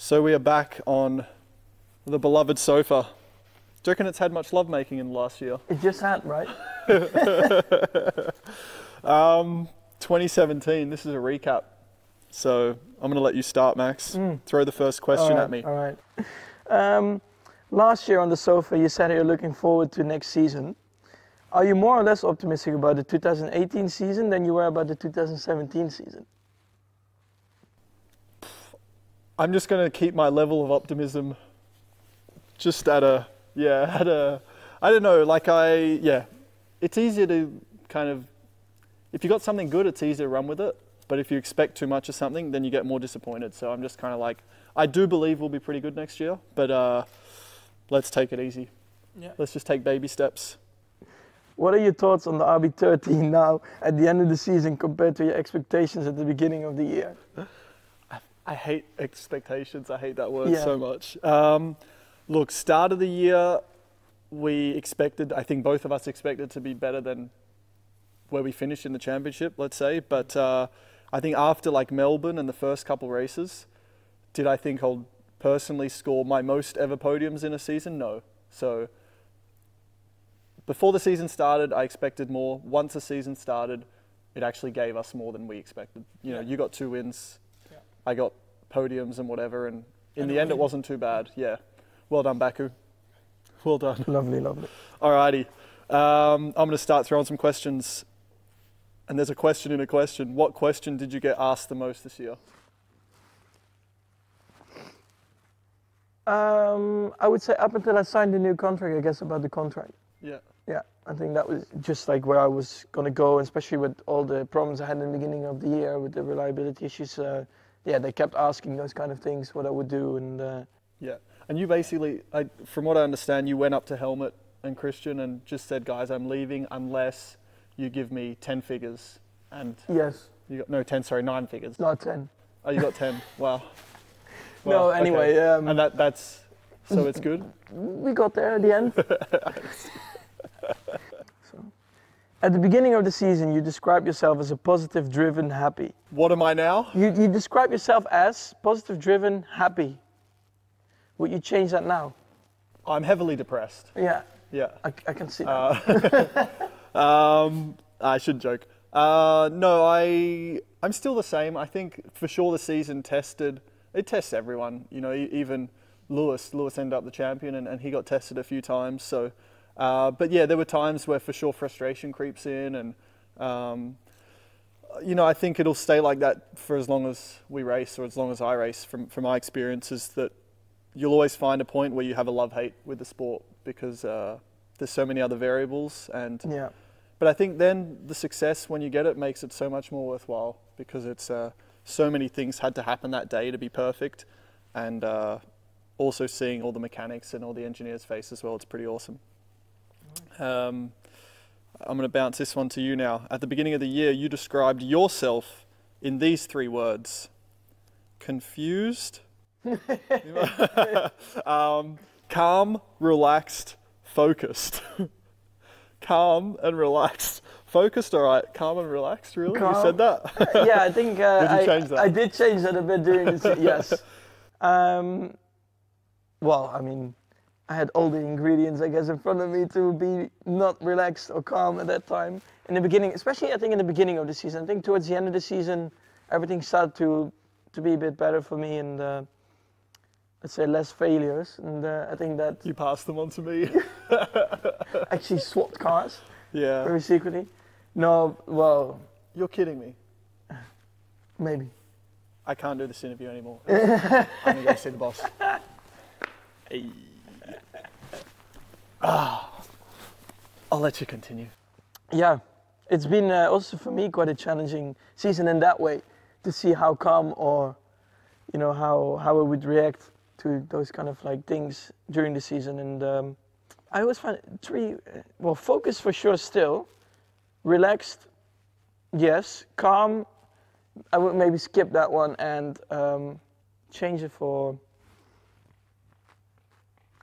So we are back on the beloved sofa. Do you reckon it's had much lovemaking in the last year? It just had, right? 2017, this is a recap. So I'm going to let you start, Max. Throw the first question at me. All right. Last year on the sofa, you said you're looking forward to next season. Are you more or less optimistic about the 2018 season than you were about the 2017 season? I'm just going to keep my level of optimism just at a, I don't know, it's easier to kind of, if you got something good, it's easier to run with it. But if you expect too much of something, then you get more disappointed. So I'm just kind of like, I do believe we'll be pretty good next year, but let's take it easy. Yeah. Let's just take baby steps. What are your thoughts on the RB13 now at the end of the season compared to your expectations at the beginning of the year? I hate expectations. I hate that word so much. Look, start of the year, I think both of us expected to be better than where we finished in the championship, let's say. But I think after like Melbourne and the first couple races, did I think I'll personally score my most ever podiums in a season? No. So before the season started, I expected more. Once the season started, it actually gave us more than we expected. You know, you got 2 wins. I got podiums and whatever, and in the end it wasn't too bad. Yeah. Well done, Baku. Well done. Lovely, lovely. Alrighty. I'm going to start throwing some questions. And there's a question in a question. What question did you get asked the most this year? I would say up until I signed the new contract, I guess, about the contract. Yeah. Yeah, I think that was just like where I was going to go, especially with all the problems I had in the beginning of the year with the reliability issues. They kept asking those kind of things, what I would do. And yeah, and you basically, from what I understand, you went up to Helmut and Christian and just said, guys, I'm leaving unless you give me 10 figures. And yes. You got, no, 10, sorry, 9 figures. Not 10. Oh, you got 10. Wow. Well, no, anyway. Okay. And that's, so it's good? We got there at the end. So, at the beginning of the season, you describe yourself as a positive, driven, happy. What am I now? You describe yourself as positive, driven, happy. Would you change that now? I'm heavily depressed. Yeah. Yeah. I can see that. I shouldn't joke. No, I'm still the same. I think for sure the season it tests everyone. You know, even Lewis ended up the champion and he got tested a few times. So, but yeah, there were times where for sure frustration creeps in and, you know, I think it'll stay like that for as long as we race or as long as I race from my experiences that you'll always find a point where you have a love-hate with the sport because there's so many other variables and but I think then the success when you get it makes it so much more worthwhile because it's so many things had to happen that day to be perfect and also seeing all the mechanics and all the engineers' face as well, it's pretty awesome. I'm going to bounce this one to you now. At the beginning of the year, you described yourself in these 3 words. Confused, calm, relaxed, focused. Calm and relaxed. Focused, all right. Calm and relaxed, really? Calm. You said that? Yeah, I think did you change that? I did change that a bit during the yes. Well, I mean, I had all the ingredients, I guess, in front of me to be not relaxed or calm at that time. In the beginning, especially I think in the beginning of the season. I think towards the end of the season, everything started to be a bit better for me and let's say less failures. And I think that... You passed them on to me. Actually swapped cars. Yeah. Very secretly. No, well... You're kidding me. Maybe. I can't do this interview anymore. I'm going to go see the boss. Hey. I'll let you continue. Yeah, it's been also for me quite a challenging season in that way to see how calm or, you know, how I would react to those kind of like things during the season. And I always find 3, focus for sure still, relaxed, yes, calm, I would maybe skip that one and change it for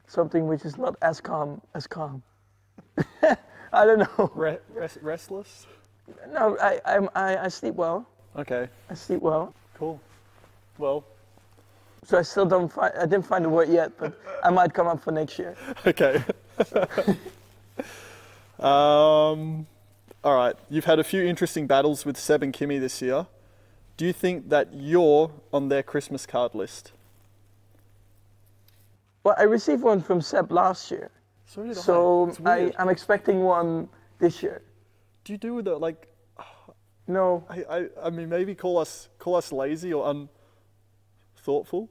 something which is not as calm as calm. I don't know. Restless? No, I sleep well. Okay. I sleep well. Cool. Well, So I didn't find the word yet, but I might come up for next year. Okay. All right. You've had a few interesting battles with Seb and Kimi this year. Do you think that you're on their Christmas card list? Well, I received one from Seb last year. So did So It's weird. I'm expecting one this year. Do you do with it like? No. I mean, maybe call us lazy or unthoughtful,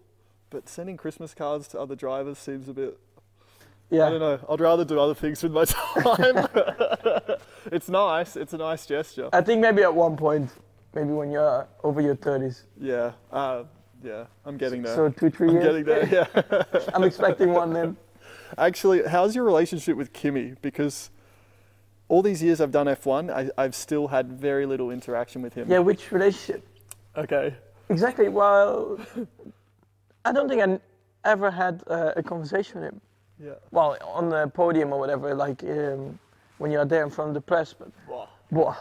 but sending Christmas cards to other drivers seems a bit. Yeah. I don't know. I'd rather do other things with my time. It's nice. It's a nice gesture. I think maybe at one point, maybe when you're over your 30s. Yeah. Yeah. I'm getting there. So 2-3 years. I'm getting there. Yeah. I'm expecting one then. Actually, how's your relationship with Kimi? Because all these years I've done F1, I've still had very little interaction with him. Yeah, which relationship? Okay. Exactly. Well, I don't think I ever had a conversation with him. Yeah. Well, on the podium or whatever, like when you're there in front of the press. But Wah.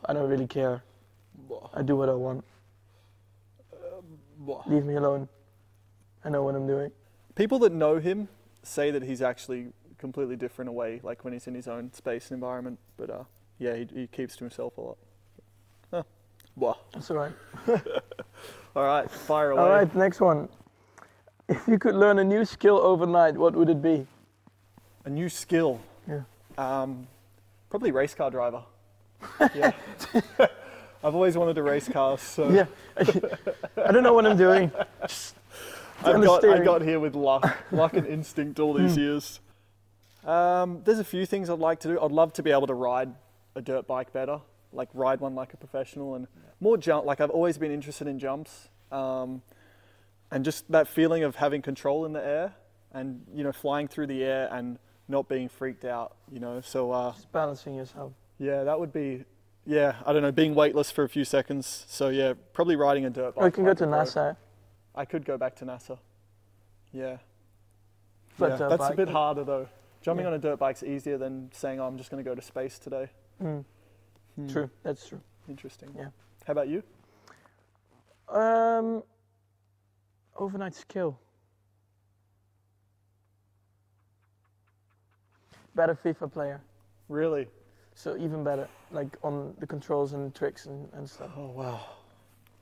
I don't really care. Wah. I do what I want. Wah. Leave me alone. I know what I'm doing. People that know him say that he's actually completely different away, like when he's in his own space and environment. But yeah, he keeps to himself a lot. Huh. Wah. That's all right. All right, fire away. All right, next one. If you could learn a new skill overnight, what would it be? A new skill. Yeah. Probably race car driver. Yeah. I've always wanted to race cars, so. Yeah. I don't know what I'm doing. I got here with luck and instinct all these years. There's a few things I'd like to do. I'd love to be able to ride a dirt bike better, like ride one like a professional, and more jump. Like I've always been interested in jumps, and just that feeling of having control in the air, and flying through the air and not being freaked out. So Just balancing yourself. yeah, that would be. Yeah, I don't know, being weightless for a few seconds. So yeah, probably riding a dirt bike. Or you can go like to a pro. NASA. I could go back to NASA. Yeah. But Yeah, that's a bike- bit harder though. Jumping Yeah. on a dirt bike's easier than saying, "Oh, I'm just going to go to space today." True, that's true. Interesting. Yeah. How about you? Overnight skill. Better FIFA player. Really? So even better, like on the controls and tricks and stuff. Oh wow.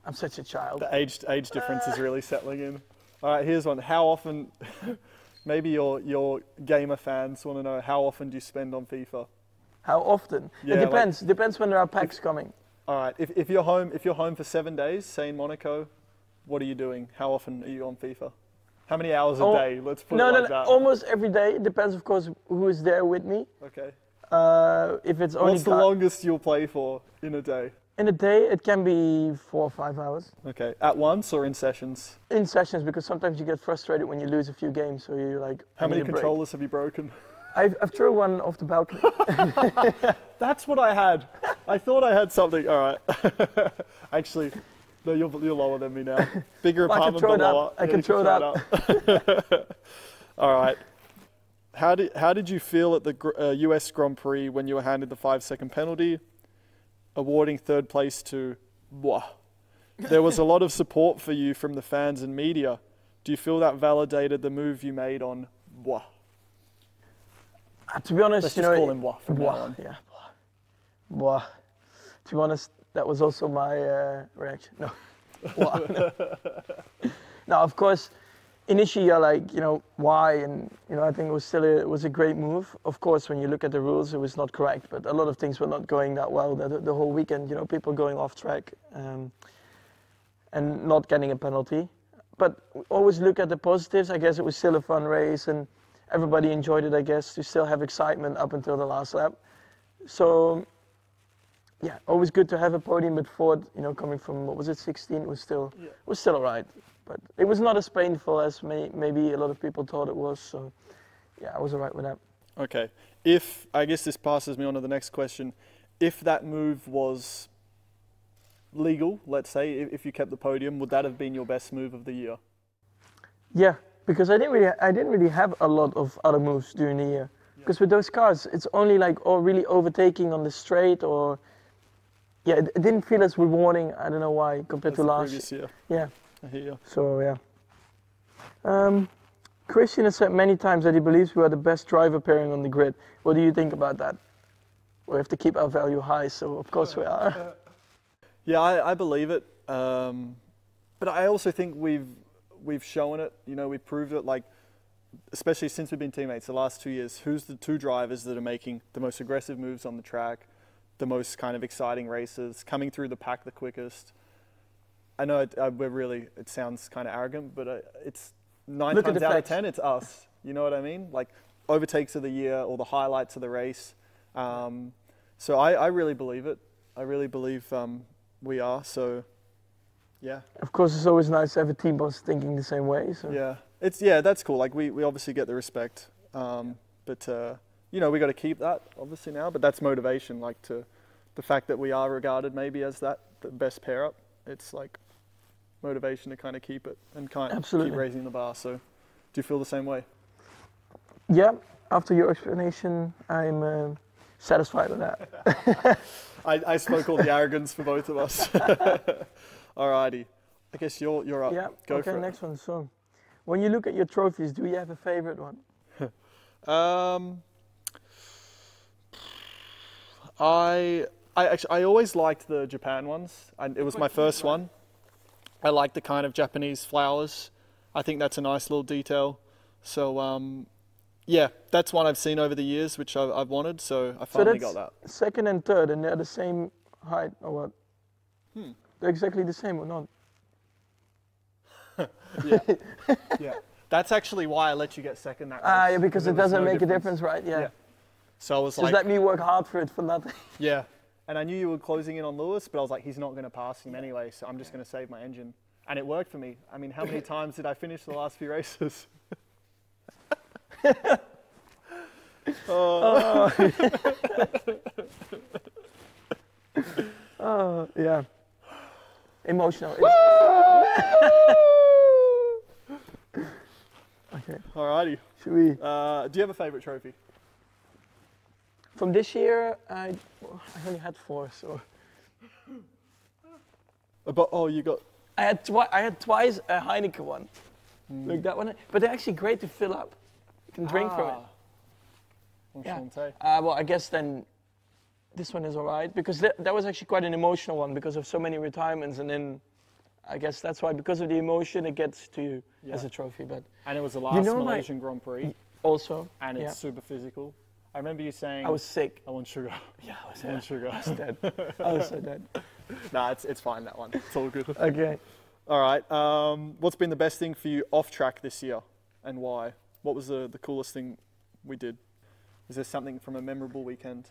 I'm such a child. The age difference is really settling in. All right, here's one. How often? Maybe your gamer fans want to know, how often do you spend on FIFA? How often? Yeah, It depends. Depends when there are packs coming. All right. If you're home for 7 days, say in Monaco, what are you doing? How often are you on FIFA? How many hours a day? Let's put it like that. Almost every day. It depends, of course, who is there with me. Okay. If it's only What's the longest you'll play for in a day? in a day, it can be 4 or 5 hours. Okay. At once or in sessions? In sessions, because sometimes you get frustrated when you lose a few games, so you're like, How I many need a break. controllers have you broken? I've thrown one off the balcony. That's what I had. I thought I had something. All right. Actually, no, you're lower than me now. Bigger Well, I can apartment, throw but it up. lower. I Yeah, can you throw it up. All right. How did you feel at the US Grand Prix when you were handed the 5-second penalty, awarding third place to Blah? There was a lot of support for you from the fans and media. Do you feel that validated the move you made on Blah? To be honest, Let's just call him Blah from now on. Yeah, blah. To be honest, that was also my reaction. No. Blah. No, of course, initially you're like, why? And, I think it was a great move. Of course, when you look at the rules, it was not correct, but a lot of things were not going that well the whole weekend, people going off track and not getting a penalty. But always look at the positives. I guess it was still a fun race and everybody enjoyed it, I guess, to still have excitement up until the last lap. So, yeah, always good to have a podium, but Ford, coming from, what was it, 16, it was still all right. But it was not as painful as maybe a lot of people thought it was. So, yeah, I was all right with that. Okay. I guess this passes me on to the next question. If that move was legal, let's say, if you kept the podium, would that have been your best move of the year? Yeah, because I didn't really have a lot of other moves during the year. Because with those cars, it's only like really overtaking on the straight or... Yeah, it didn't feel as rewarding, I don't know why, compared to last previous year. Yeah. I hear you. So yeah. Christian has said many times that he believes we are the best driver pairing on the grid. What do you think about that? We have to keep our value high, so of course we are. Yeah, I believe it. But I also think we've shown it. You know, we've proved it. Like, especially since we've been teammates the last 2 years, who's the two drivers that are making the most aggressive moves on the track, the most kind of exciting races, coming through the pack the quickest. I know it sounds kind of arrogant, but it's 9 times out of 10, it's us. You know what I mean? Like, overtakes of the year or the highlights of the race. So I really believe it. I really believe we are. So, yeah. Of course, it's always nice to have a team boss thinking the same way. So. Yeah, that's cool. Like, we obviously get the respect, but you know, we got to keep that obviously now. But that's motivation. Like, to the fact that we are regarded maybe as the best pair up. It's like motivation to kind of keep it and kind of keep raising the bar. So, do you feel the same way? Yeah. After your explanation, I'm satisfied with that. I spoke all the arrogance for both of us. Alrighty. I guess you're up. Yeah. Go for it. Okay, next one. So, when you look at your trophies, do you have a favorite one? I always liked the Japan ones. It was my first one. I like the kind of Japanese flowers. I think that's a nice little detail. So yeah, that's one I've seen over the years, which I've wanted. So I finally got that. Second and third, and they're the same height, or what? They're exactly the same, or not? Yeah. That's actually why I let you get second that race. Yeah, because it doesn't make a difference, right? Yeah. So I was just let me work hard for it for nothing. Yeah. And I knew you were closing in on Lewis, but I was like, he's not going to pass him anyway, so I'm just going to save my engine. And it worked for me. I mean, how many times did I finish the last few races? Oh, yeah. Emotional. Okay. Alrighty. Should we? Do you have a favourite trophy? From this year, I only had 4, so. You got. I had twice a Heineken one, like that one. But they're actually great to fill up. You can drink from it. Well, I guess then this one is alright because that was actually quite an emotional one because of so many retirements, and then I guess that's why, because of the emotion, it gets to you as a trophy. But and it was the last Malaysian Grand Prix. Also. And it's super physical. I remember you saying... I was sick. I want sugar. Yeah, I want sugar. I was dead. I was so dead. Nah, it's fine, that one. It's all good. Okay. All right. What's been the best thing for you off track this year, and why? What was the coolest thing we did? Is there something from a memorable weekend?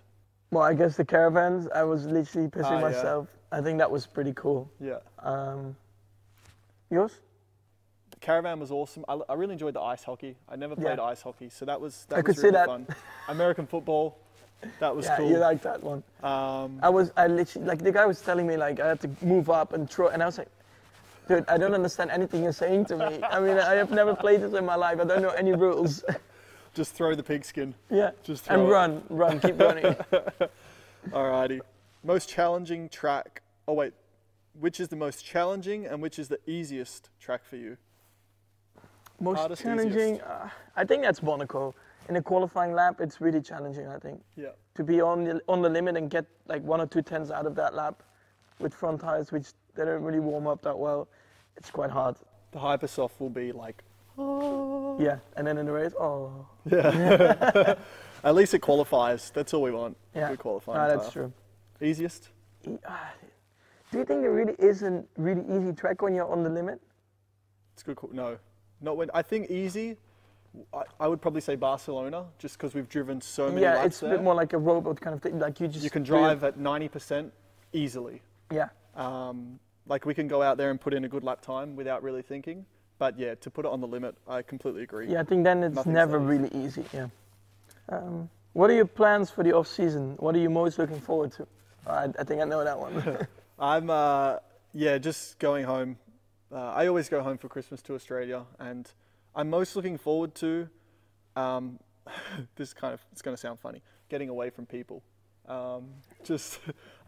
Well, I guess the caravans. I was literally pissing myself. I think that was pretty cool. Yeah. Yours? The caravan was awesome. I really enjoyed the ice hockey. I never played ice hockey, so that was I could really see that. fun. American football, that was cool. Yeah, you liked that one. I literally, like, the guy was telling me, like, I had to move up and throw, and I was like, dude, I don't understand anything you're saying to me. I mean, I have never played this in my life. I don't know any rules. Just throw the pigskin. Yeah. Just throw and run, keep running. Alrighty. Most challenging track. Oh wait, which is the most challenging and which is the easiest track for you? Most Hardest, challenging, I think that's Monaco. In a qualifying lap, it's really challenging, I think. Yeah. To be on the limit and get like 1 or 2 tenths out of that lap with front tires, which they don't really warm up that well, it's quite hard. The Hypersoft will be like, oh. Yeah, and then in the race, oh. Yeah. At least it qualifies. That's all we want. Yeah. We qualify. That's true. Easiest? Do you think there really is a really easy track when you're on the limit? It's good. No. Not when. I think easy, I would probably say Barcelona, just because we've driven so many laps there. Yeah, it's a bit more like a robot kind of thing. Like you can drive at 90% easily. Yeah. Like we can go out there and put in a good lap time without really thinking. But yeah, to put it on the limit, I completely agree. Yeah, I think then it's never really easy. Yeah. What are your plans for the off season? What are you most looking forward to? I think I know that one. I'm just going home. I always go home for Christmas to Australia, and I'm most looking forward to it's going to sound funny, getting away from people. Just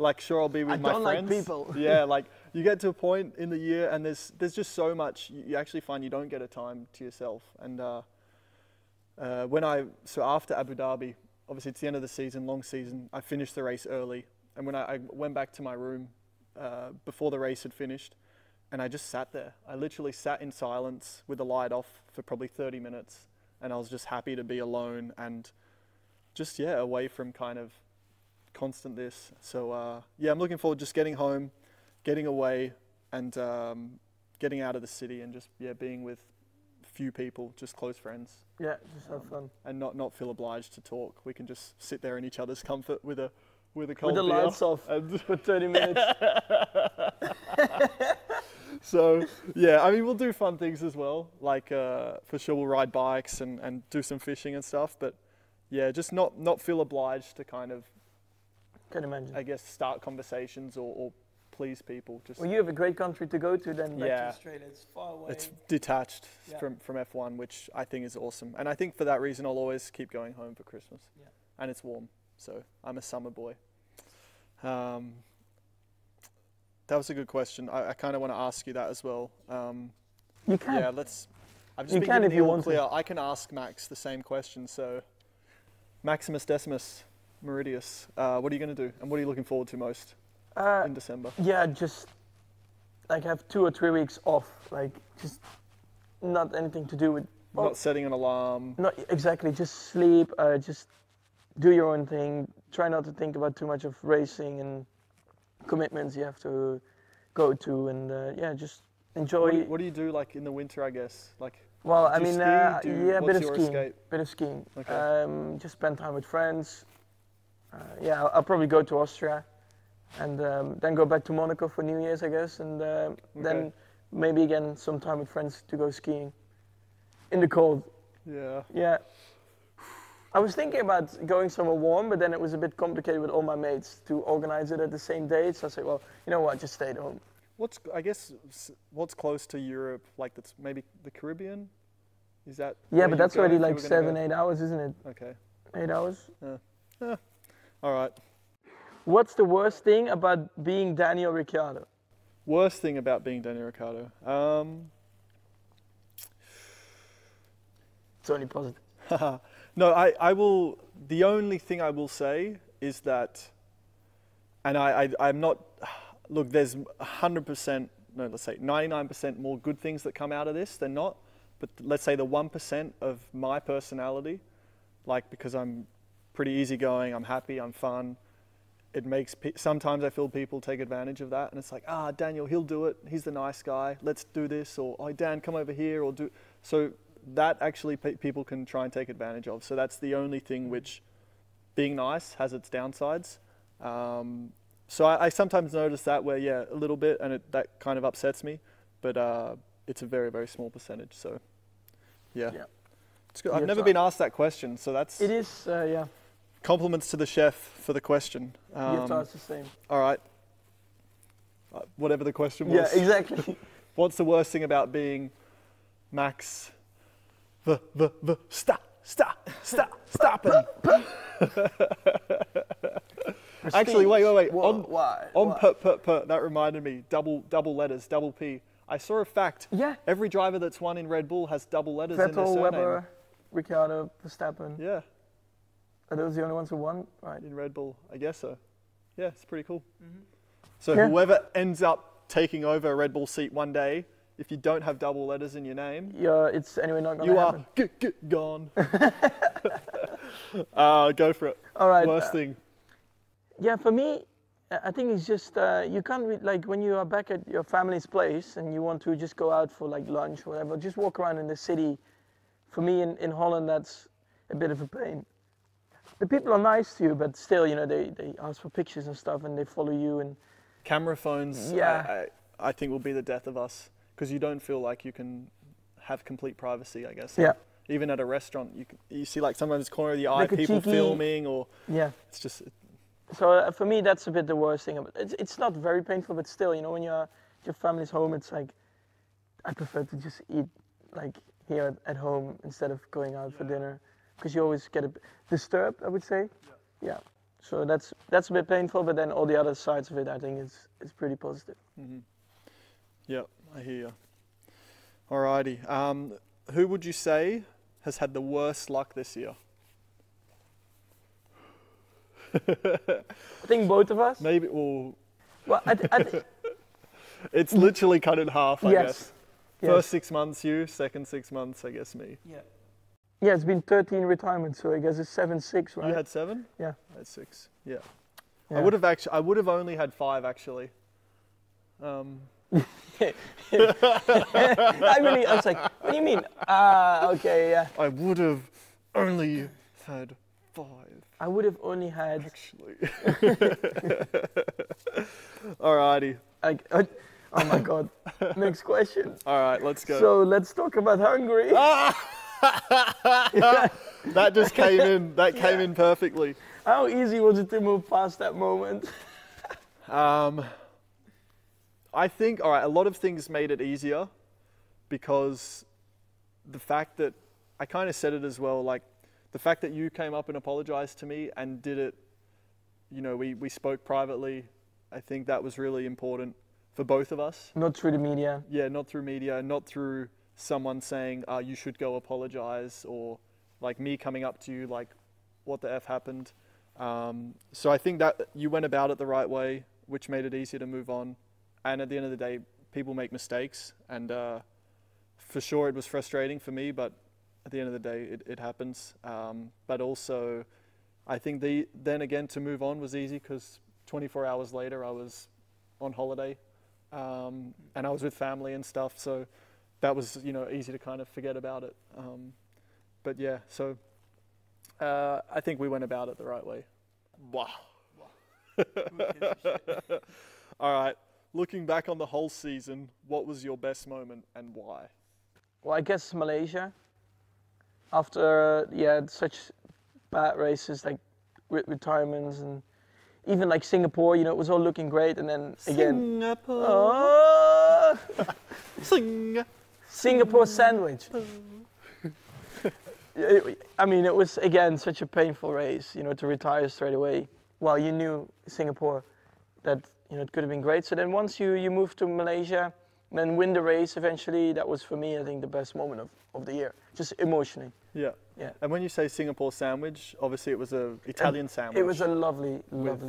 Like, sure, I'll be with my don't friends. like people. Yeah, like you get to a point in the year, and there's just so much. You actually find you don't get a time to yourself. And so after Abu Dhabi, obviously it's the end of the season, long season. I finished the race early, and when I went back to my room before the race had finished, and I just sat there. I literally sat in silence with the light off for probably 30 minutes, and I was just happy to be alone and just away from kind of constant this. So I'm looking forward to just getting home, getting away, and getting out of the city, and just being with few people, just close friends. Yeah, just have fun. And not feel obliged to talk. We can just sit there in each other's comfort with a cold with the beer lights off for 30 minutes. So yeah, I mean, we'll do fun things as well. Like for sure, we'll ride bikes and do some fishing and stuff. But yeah, just not feel obliged to kind of, Can imagine. I guess, start conversations or please people. Just Well, you have a great country to go to then. Back Yeah. to Australia. It's far away. it's detached Yeah. from F1, which I think is awesome. And I think for that reason, I'll always keep going home for Christmas. Yeah. And it's warm, so I'm a summer boy. That was a good question. I kind of want to ask you that as well. You can. Yeah, let's. I've just You been can given if the you all want to. clear. I can ask Max the same question. So, Maximus Decimus Meridius, what are you going to do, and what are you looking forward to most in December? Yeah, just like have 2 or 3 weeks off. Like just not anything to do with. Not setting an alarm. Not exactly. Just sleep. Just do your own thing. Try not to think about too much of racing and commitments you have to go to, and just enjoy. What do you do like in the winter? I guess like. Well, do I you mean, ski? a bit What's of your skiing. escape? Bit of skiing. Okay. Just spend time with friends. I'll probably go to Austria, and then go back to Monaco for New Year's, I guess, and then maybe again some time with friends to go skiing in the cold. Yeah. Yeah. I was thinking about going somewhere warm, but then it was a bit complicated with all my mates to organize it at the same date. So I said, well, you know what, just stay at home. What's close to Europe? Like that's maybe the Caribbean. Is that? Yeah, where but you'd that's go already if you like were gonna 7-8 hours, isn't it? go? Okay. 8 hours. All right. What's the worst thing about being Daniel Ricciardo? Worst thing about being Daniel Ricciardo. It's only positive. No, I will. The only thing I will say is that, and I'm not. Look, there's 100%. No, let's say 99% more good things that come out of this than not. But let's say the 1% of my personality, like because I'm pretty easygoing, I'm happy, I'm fun. It makes sometimes I feel people take advantage of that, and it's like, Daniel, he'll do it. He's the nice guy. Let's do this, or Dan, come over here, or do. So that actually people can try and take advantage of. So that's the only thing which, being nice has its downsides. So I sometimes notice that where a little bit, and that kind of upsets me, but it's a very, very small percentage. So yeah. It's good. I've never been asked that question, so that's. It is, yeah. Compliments to the chef for the question. You have to ask the same. All right. Whatever the question was. Yeah, exactly. What's the worst thing about being Max? Stopping. Actually, wait. Why? That reminded me. Double letters, double P. I saw a fact. Yeah. Every driver that's won in Red Bull has double letters in their Vettel, surname. Weber, Ricciardo, Verstappen. Yeah. Are those the only ones who won? Right. In Red Bull, I guess so. Yeah, it's pretty cool. Mm-hmm. So Yeah. whoever ends up taking over a Red Bull seat one day, if you don't have double letters in your name, It's anyway not going to you happen. are gone. Go for it. All right. Worst thing. Yeah, for me, I think it's just you can't like when you are back at your family's place and you want to just go out for like lunch or whatever, just walk around in the city. For me in Holland, that's a bit of a pain. The people are nice to you, but still, they ask for pictures and stuff, and they follow you. And Camera phones, Yeah. I think will be the death of us, because you don't feel like you can have complete privacy, I guess. Yeah. Even at a restaurant, you see like sometimes corner of the eye, Like a people cheeky- filming, or yeah. it's just. So for me, that's a bit the worst thing. It's not very painful, but still, when you're at your family's home, it's like I prefer to just eat like here at home instead of going out for dinner, because you always get a bit disturbed, I would say. Yeah. So that's a bit painful, but then all the other sides of it, I think, is pretty positive. Mm-hmm. Yep, I hear you. Alrighty. Who would you say has had the worst luck this year? I think both of us. Maybe. Well, it's literally cut in half, I guess. First 6 months you, second 6 months, I guess me. Yeah. Yeah, it's been 13 retirements, so I guess it's 7-6, right? You had 7? Yeah. I had 6. Yeah. I would have only had 5 actually. I was like, what do you mean? Okay, yeah. I would have only had 5. I would have only had. Actually. Alrighty. Oh my God. Next question. Alright, let's go. So let's talk about Hungary. That just came in. That came in perfectly. How easy was it to move past that moment? I think, all right, a lot of things made it easier because the fact that, I kind of said it as well, like the fact that you came up and apologized to me and did it, you know, we spoke privately, I think that was really important for both of us. Not through the media. Yeah, not through media, not through someone saying, you should go apologize, or like me coming up to you like, what the F happened? So I think that you went about it the right way, which made it easier to move on. And at the end of the day, people make mistakes, and for sure it was frustrating for me, but at the end of the day, it happens. But also, I think then again to move on was easy because 24 hours later I was on holiday, and I was with family and stuff, so that was, you know, easy to kind of forget about it. But yeah, so I think we went about it the right way. Wow. All right. Looking back on the whole season, what was your best moment and why? Well, I guess Malaysia. After such bad races like retirements, and even like Singapore, you know, it was all looking great, and then again. Singapore. Singapore sandwich. I mean, it was again such a painful race, you know, to retire straight away. Well, you knew Singapore that, you know, it could have been great. So then once you move to Malaysia and then win the race eventually, that was for me, I think, the best moment of the year, just emotionally. Yeah. Yeah. And when you say Singapore sandwich, obviously it was an Italian sandwich. It was a lovely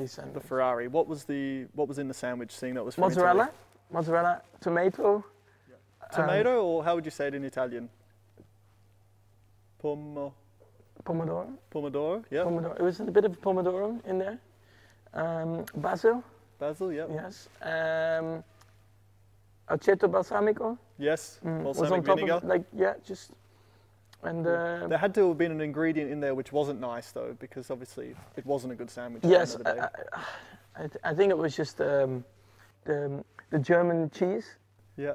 sandwich. The Ferrari. What was in the sandwich, seeing that was from mozzarella, Italy? mozzarella, tomato. Yeah. Tomato, or how would you say it in Italian? Pomodoro. Pomodoro, yeah. Pomodoro. It was a bit of pomodoro in there. Basil. Basil, yeah. Yes. Aceto balsamico. Yes. Was on top vinegar. of, like, just. And there had to have been an ingredient in there which wasn't nice though, because obviously it wasn't a good sandwich. Yes, at the end of the day. I think it was just the German cheese. Yeah.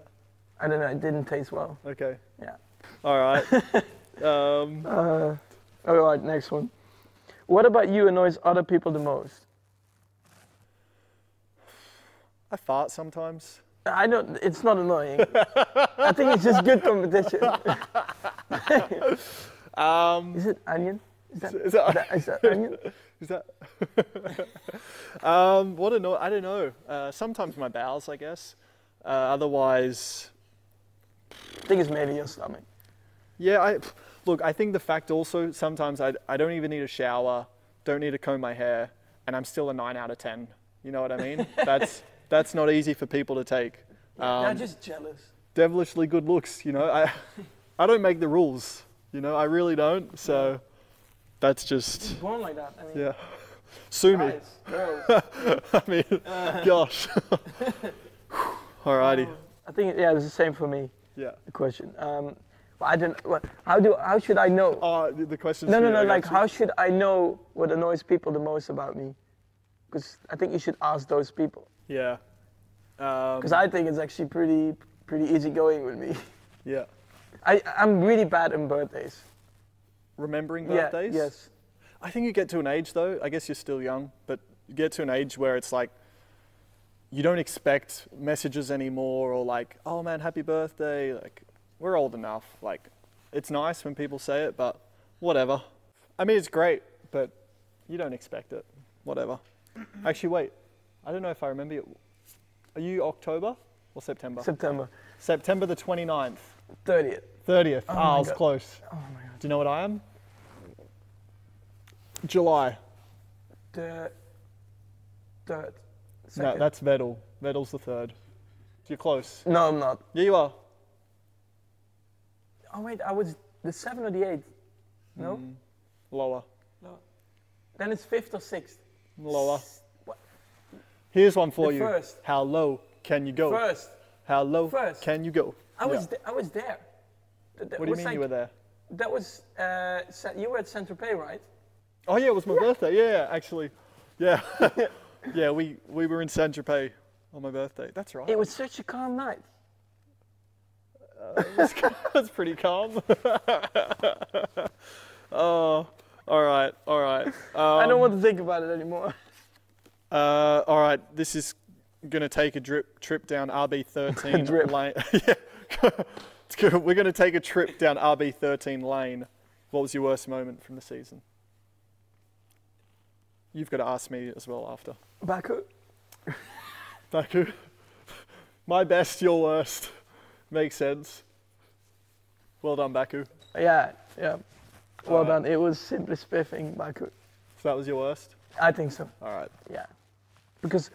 I don't know. It didn't taste well. Okay. Yeah. All right. All right. Next one. What about you annoys other people the most? I fart sometimes. I don't. It's not annoying. I think it's just good competition. Is it onion? Is that onion? Is that? What annoy? I don't know. Sometimes my bowels, I guess. Otherwise, I think it's mainly your stomach. Yeah. Look. I think the fact also sometimes I don't even need a shower, don't need to comb my hair, and I'm still a 9 out of 10. You know what I mean? That's not easy for people to take. They're just jealous. Devilishly good looks, you know. I don't make the rules, you know. I really don't. So that's just. It's born like that. I mean, yeah. Sue me. Girls. I mean, gosh. Alrighty. I think it's the same for me. Yeah. The question. I don't. How should I know? Oh, the question. No. Like, how should I know what annoys people the most about me? Because I think you should ask those people. Yeah. Because I think it's actually pretty easy going with me. Yeah. I'm really bad on birthdays. Remembering birthdays? Yeah, yes. I think you get to an age though, I guess you're still young, but you get to an age where it's like, you don't expect messages anymore, or like, oh man, happy birthday. Like, we're old enough. Like, it's nice when people say it, but whatever. I mean, it's great, but you don't expect it. whatever. Actually, wait. I don't know if I remember you. Are you October or September? September. September the 29th. 30th. 30th. Oh I my was God. close. Oh my God. Do you know what I am? July. The 3rd. No, that's Vettel. Vettel's the 3rd. You're close. No, I'm not. Yeah, you are. Oh wait, I was the 7th or the 8th. No? Lower. No. Then it's 5th or 6th. Lower. What? Here's one for The you. first. How low can you go? First. How low First. can you go? I was there. What do you mean you were there? That was you were at Saint Tropez, right? Oh yeah, it was my birthday. Yeah, actually. Yeah. Yeah, we were in Saint Tropez on my birthday. That's right. It was such a calm night. That's pretty calm. Oh, all right. I don't want to think about it anymore. All right, this is gonna take a trip down RB13 Drip. lane. Yeah, it's good. We're gonna take a trip down RB13 lane. What was your worst moment from the season? You've got to ask me as well after. Baku. Baku. My best, your worst. Makes sense. Well done, Baku. Yeah. Well Alright. done. It was simply spiffing Baku. So that was your worst? I think so. All right. Yeah. Because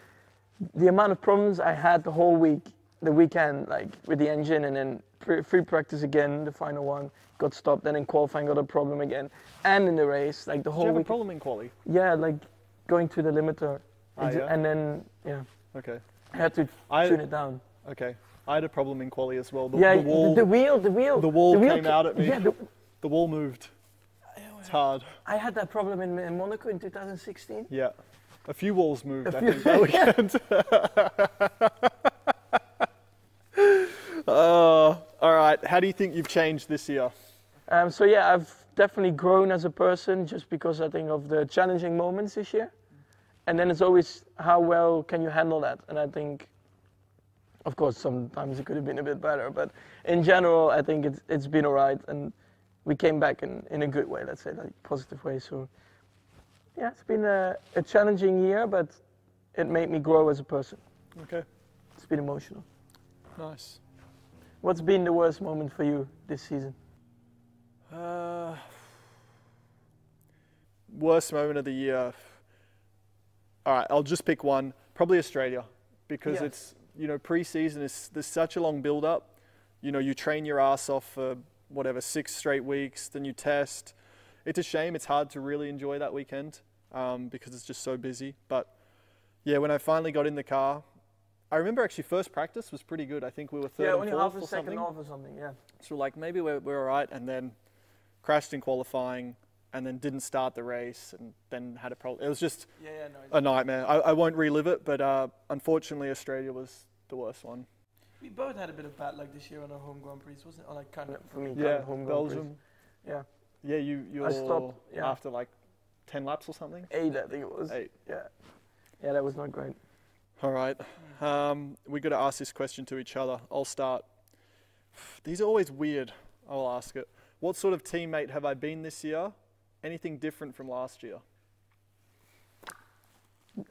the amount of problems I had the whole week, the weekend, like with the engine, and then free practice again, the final one got stopped, then in qualifying got a problem again, and in the race, like the Did whole you have week. a problem in quali? Yeah, like going to the limiter, Yeah? and then Okay. I had to tune it down. Okay. I had a problem in quali as well. The wheel. The wall came out at me. Yeah, The wall moved. It's hard. I had that problem in Monaco in 2016. Yeah. A few walls moved, A I few- think, that weekend. All right. How do you think you've changed this year? So yeah, I've definitely grown as a person just because I think of the challenging moments this year. And then it's always how well can you handle that? And I think, of course, sometimes it could have been a bit better, but in general, I think it's been all right. And we came back in a good way, let's say, like positive way. So yeah, it's been a challenging year, but it made me grow as a person. Okay. It's been emotional. Nice. What's been the worst moment for you this season? Worst moment of the year. All right, I'll just pick one. Probably Australia, because Yeah. it's, pre-season there's such a long build-up. You train your ass off for 6 straight weeks, then you test. It's a shame. It's hard to really enjoy that weekend because it's just so busy. But yeah, when I finally got in the car, I remember actually first practice was pretty good. I think we were third only and half fourth a or second something. off or something, yeah. So like maybe we're all right, and then crashed in qualifying, and then didn't start the race, and then had a problem. It was just a nightmare. I won't relive it, but unfortunately Australia was the worst one. We both had a bit of bad luck this year on our home Grand Prix, wasn't it? Or like kind of for me, kind Yeah, of home Grand Belgium. Prix. Yeah, Yeah, you I stopped, yeah. after like 10 laps or something. 8 I think it was. 8. Yeah, that was not great. All right. We got to ask this question to each other. I'll start. These are always weird. I'll ask it. What sort of teammate have I been this year? Anything different from last year?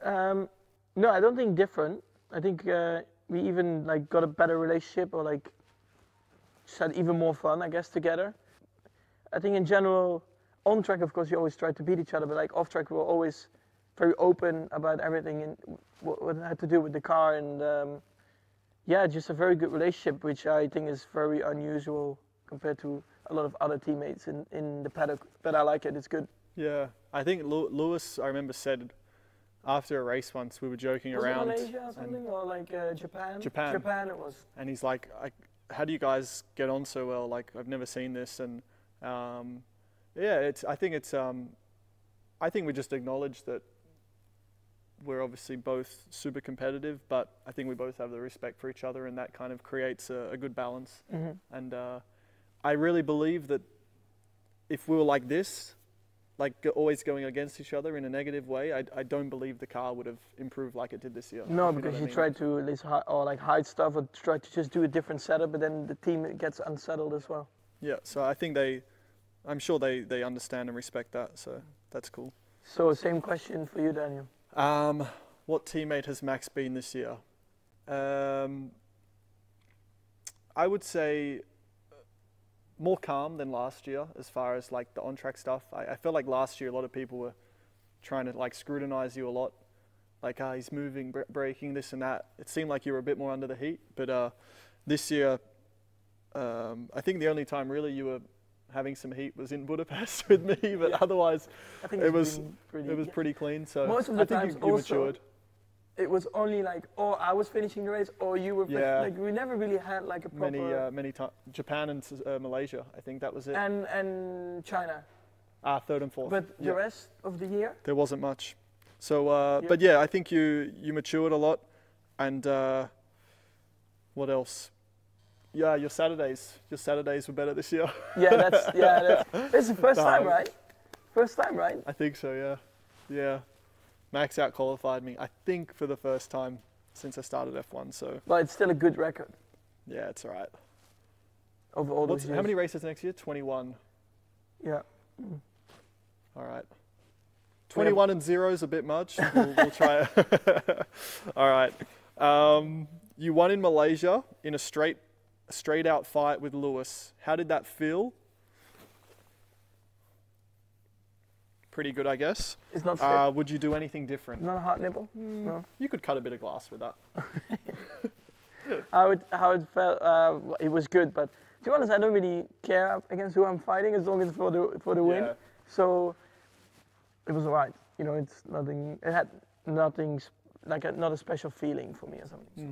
No, I don't think different. I think we even like got a better relationship, or like just had even more fun, I guess, together. I think in general, on track, of course, you always try to beat each other, but like off track, we were always very open about everything and what it had to do with the car, and yeah, just a very good relationship, which I think is very unusual compared to a lot of other teammates in the paddock. But I like it. It's good. Yeah, I think Lewis, I remember, said after a race once, we were joking around. Was it Malaysia or something, or like Japan? Japan. Japan it was. And he's like, how do you guys get on so well? Like, I've never seen this. And yeah, I think we just acknowledge that we're obviously both super competitive, but I think we both have the respect for each other, and that kind of creates a good balance. Mm-hmm. And I really believe that if we were like this, like always going against each other in a negative way, I don't believe the car would have improved like it did this year. No, if because know you what I try mean. to at least hide stuff, or try to just do a different setup, but then the team gets unsettled as well. Yeah, so I think I'm sure they understand and respect that, so that's cool. So same question for you, Daniel. What teammate has Max been this year? I would say more calm than last year as far as like the on-track stuff. I felt like last year a lot of people were trying to like scrutinize you a lot. Like, he's moving, braking, this and that. It seemed like you were a bit more under the heat. But this year, I think the only time really you were having some heat was in Budapest with me. But otherwise, I think it was pretty clean. So most of the I think times you also, matured. it was only like, or I was finishing the race, or you were. Like we never really had like a proper. Many times. Japan and Malaysia. I think that was it. And China. Third and fourth. But the rest of the year, there wasn't much. So, but yeah, I think you matured a lot, and what else? Yeah, your Saturdays were better this year. that's the first time, right? First time, right? I think so. Yeah. Max out qualified me, I think, for the first time since I started F1. So. But it's still a good record. Yeah, it's all right. Over all those years. How many races next year? 21. Yeah. All right. 21 and 0 is a bit much. We'll try it. All right. You won in Malaysia in a straight out fight with Lewis. How did that feel? Pretty good, I guess. It's not would you do anything different? Not a hot nipple? No. You could cut a bit of glass with that. How it felt? It was good, but to be honest, I don't really care against who I'm fighting as long as for the win. So it was alright. You know, it's nothing. It had nothing like not a special feeling for me or something. So.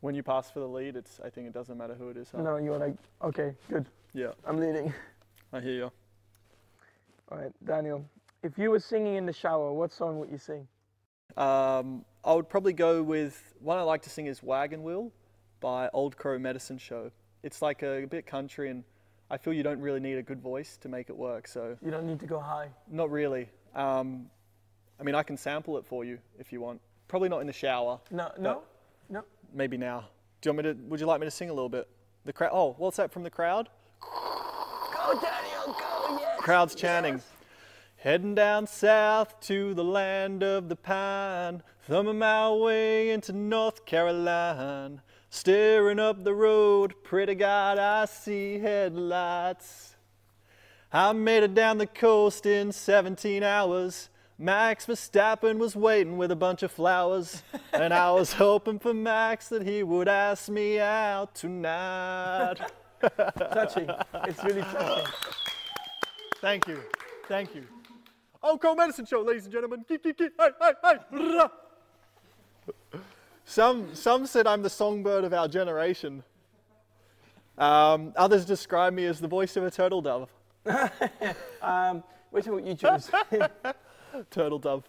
When you pass for the lead, I think it doesn't matter who it is. Huh? No, you're like, okay, good. Yeah. I'm leading. I hear you. All right, Daniel. If you were singing in the shower, what song would you sing? I would probably go with one I like to sing is Wagon Wheel by Old Crow Medicine Show. It's like a bit country, and I feel you don't really need a good voice to make it work. So you don't need to go high. Not really. I mean, I can sample it for you if you want. Probably not in the shower. No. Maybe now. Would you like me to sing a little bit? The crowd. Oh, what's that from the crowd? Go, Daniel, go! Yes. Crowd's chanting. Yes. Heading down south to the land of the pine, thumbing my way into North Carolina, staring up the road, pray to God I see headlights. I made it down the coast in 17 hours. Max Verstappen was waiting with a bunch of flowers, and I was hoping for Max that he would ask me out tonight. Touching. It's really touching. Thank you. Old Crow Medicine Show, ladies and gentlemen. Hey. Some said I'm the songbird of our generation. Others describe me as the voice of a turtle dove. Which one would you choose? Turtle dove.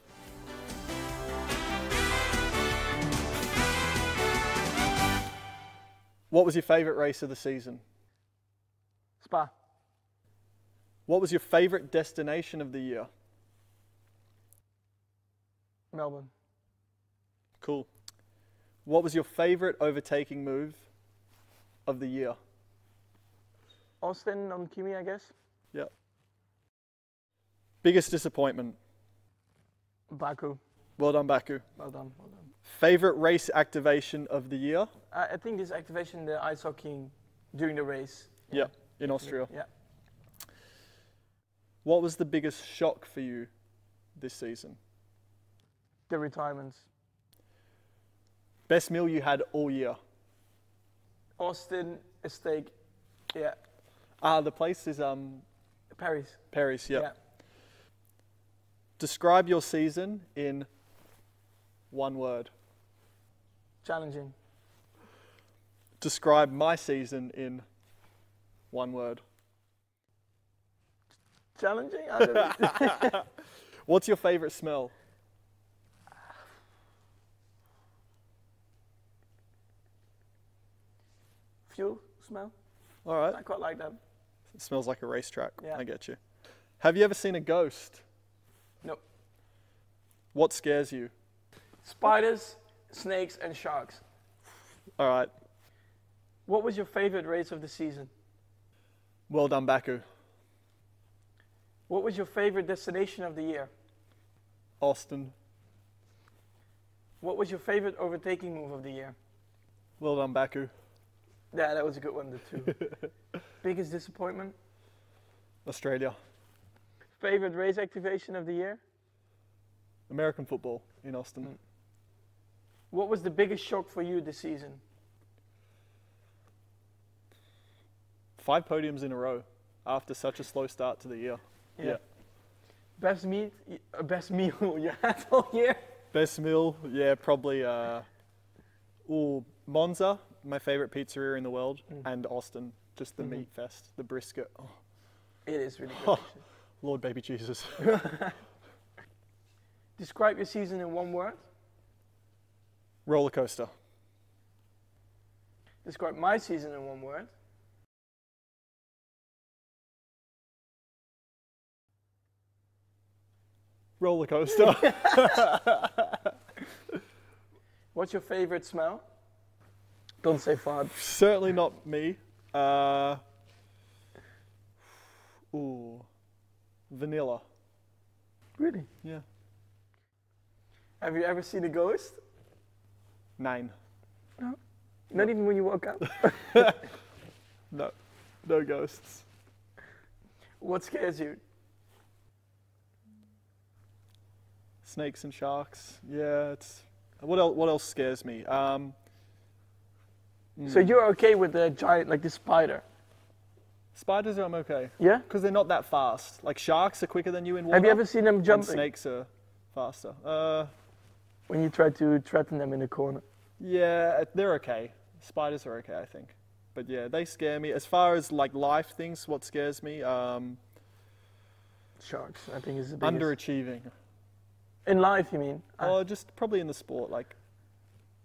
What was your favourite race of the season? Spa. What was your favourite destination of the year? Melbourne. Cool. What was your favourite overtaking move of the year? Austin on Kimi, I guess. Yep. Biggest disappointment? Baku. Well done, Baku. Well done. Favourite race activation of the year? I think this activation, the ice hockeying during the race. Yeah, in Austria. Yeah. What was the biggest shock for you this season? The retirements. Best meal you had all year? Austin, a steak. Yeah. The place is Paris. Paris, yeah. Yeah. Describe your season in one word. Challenging. Describe my season in one word. Challenging? I don't know. What's your favourite smell? Fuel smell. All right. I quite like that. It smells like a racetrack. Yeah. I get you. Have you ever seen a ghost? No. What scares you? Spiders, snakes, and sharks. All right. What was your favorite race of the season? Well done, Baku. What was your favorite destination of the year? Austin. What was your favorite overtaking move of the year? Well done, Baku. Yeah, that was a good one too. Biggest disappointment? Australia. Favorite race activation of the year? American football in Austin. What was the biggest shock for you this season? 5 podiums in a row after such a slow start to the year. Yeah. Best meal you had all year? Best meal, yeah, probably Monza, my favorite pizzeria in the world, and Austin, just the meat fest, the brisket. Oh. It is really good. Lord baby Jesus. Describe your season in one word. Roller coaster. Describe my season in one word. Roller coaster. What's your favorite smell? Don't say fart. Certainly not me. Vanilla. Really? Yeah. Have you ever seen a ghost? 9. No. Not even when you woke up? No. No ghosts. What scares you? Snakes and sharks. Yeah, it's... What else scares me? So you're okay with the giant, like the spider? Spiders, I'm okay. Yeah? Because they're not that fast. Like sharks are quicker than you in water. Have you ever seen them jumping? And snakes are faster. When you try to threaten them in the corner? Yeah, they're okay. Spiders are okay, I think. But yeah, they scare me. As far as like life things, what scares me? Sharks, I think is the biggest. Underachieving. In life, you mean? Oh, just probably in the sport, like.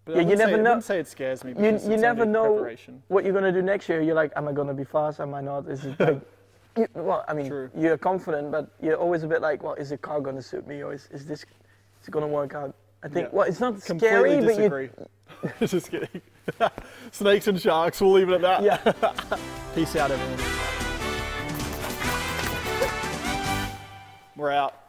But Yeah, I you never know. I wouldn't say it scares me. Because You it's never only know preparation. what you're gonna do next year. You're like, am I gonna be fast? Am I not? Is it like, well, I mean, True. you're confident, but you're always a bit like, well, is the car gonna suit me, or is this gonna work out? I think, Yeah. well, it's not Completely scary, disagree. Just kidding. Snakes and sharks. We'll leave it at that. but yeah. Peace out, everyone. We're out.